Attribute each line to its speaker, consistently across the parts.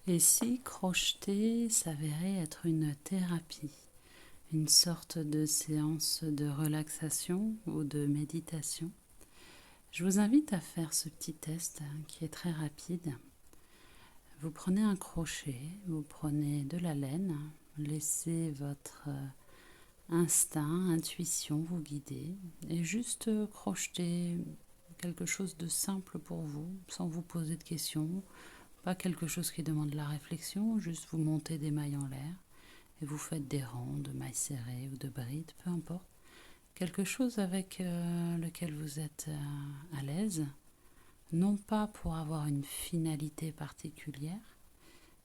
Speaker 1: Et si crocheter s'avérait être une thérapie, une sorte de séance de relaxation ou de méditation, je vous invite à faire ce petit test qui est très rapide. Vous prenez un crochet, vous prenez de la laine, laissez votre instinct, intuition vous guider et juste crocheter quelque chose de simple pour vous, sans vous poser de questions, pas quelque chose qui demande de la réflexion, juste vous montez des mailles en l'air et vous faites des rangs de mailles serrées ou de brides, peu importe. Quelque chose avec lequel vous êtes à l'aise, non pas pour avoir une finalité particulière,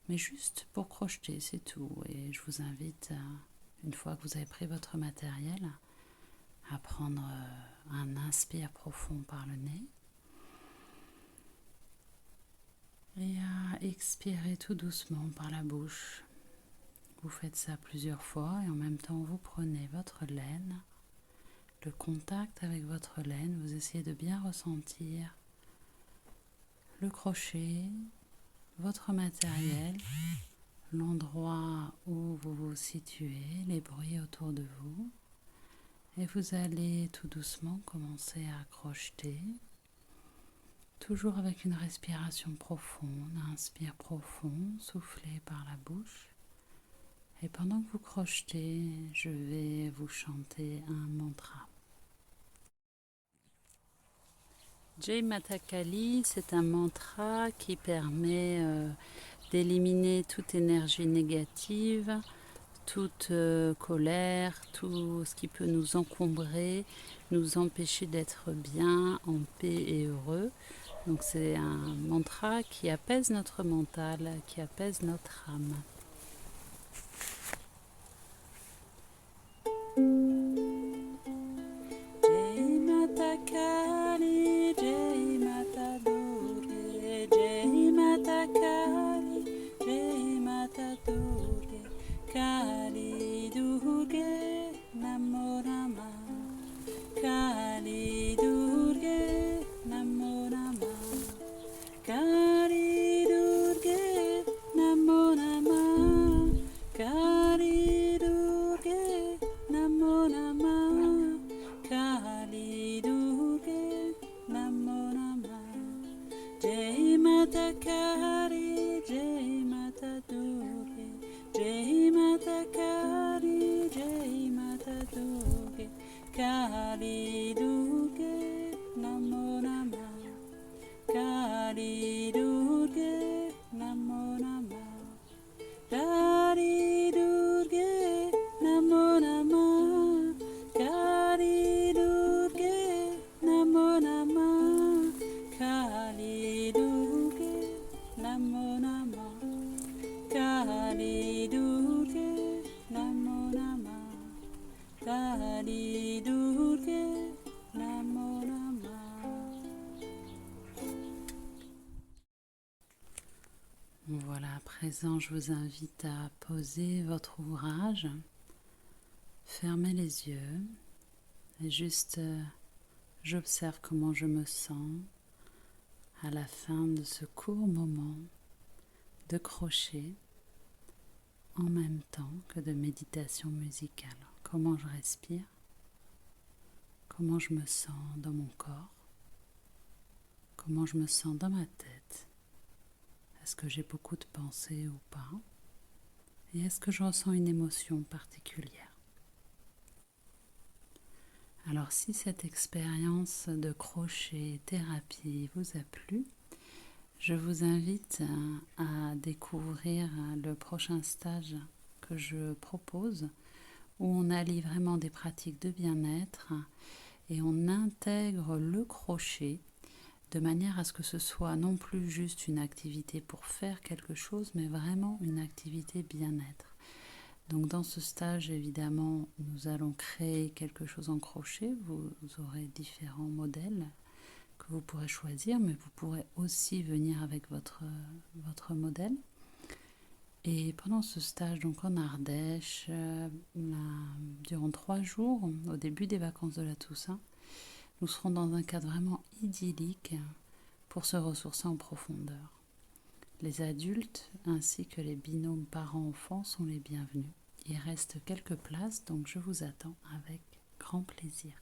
Speaker 1: mais juste pour crocheter, c'est tout. Et je vous invite, une fois que vous avez pris votre matériel, à prendre un inspire profond par le nez et à expirer tout doucement par la bouche. Vous faites ça plusieurs fois et en même temps vous prenez votre laine, le contact avec votre laine, vous essayez de bien ressentir le crochet, votre matériel, l'endroit où vous vous situez, les bruits autour de vous. Et vous allez tout doucement commencer à crocheter, toujours avec une respiration profonde, inspire profond, soufflez par la bouche. Et pendant que vous crochetez, je vais vous chanter un mantra. Jai Mata Kali, c'est un mantra qui permet d'éliminer toute énergie négative, toute colère, tout ce qui peut nous encombrer, nous empêcher d'être bien, en paix et heureux. Donc c'est un mantra qui apaise notre mental, qui apaise notre âme. Jai Mata Kali, Jai Mata Durga, Jai Mata Kali, Jai Mata Durga, Kali Durga, Namo Namah, Kali Durga, Namo Namah, Kali Durga, Namo Namah, Kali Durga, Namo Namah, Kali Durga, Namo Namah. Jai Mata Kali, Jai Mata Durga, Jai Mata Kali, Jai Mata Durga, Kali Durga, Namo Namah, Kali Durga, Namo Namah, Kali Durga, Namo Namah, Kali Durga, Namo Namah, Kali Durga, Namo Namah, Kali Durga, Namo Namah, Kali Durga, Namo Namah. Voilà, à présent, je vous invite à poser votre ouvrage, fermez les yeux et juste j'observe comment je me sens à la fin de ce court moment de crochet en même temps que de méditation musicale. Comment je respire, comment je me sens dans mon corps, comment je me sens dans ma tête. Est-ce que j'ai beaucoup de pensées ou pas? Et est-ce que je ressens une émotion particulière? Alors si cette expérience de crochet thérapie vous a plu, je vous invite à découvrir le prochain stage que je propose où on allie vraiment des pratiques de bien-être et on intègre le crochet de manière à ce que ce soit non plus juste une activité pour faire quelque chose, mais vraiment une activité bien-être. Donc dans ce stage, évidemment, nous allons créer quelque chose en crochet. Vous aurez différents modèles que vous pourrez choisir, mais vous pourrez aussi venir avec votre modèle. Et pendant ce stage, donc en Ardèche, durant 3 jours, au début des vacances de la Toussaint, nous serons dans un cadre vraiment idyllique pour se ressourcer en profondeur. Les adultes ainsi que les binômes parents-enfants sont les bienvenus. Il reste quelques places, donc je vous attends avec grand plaisir.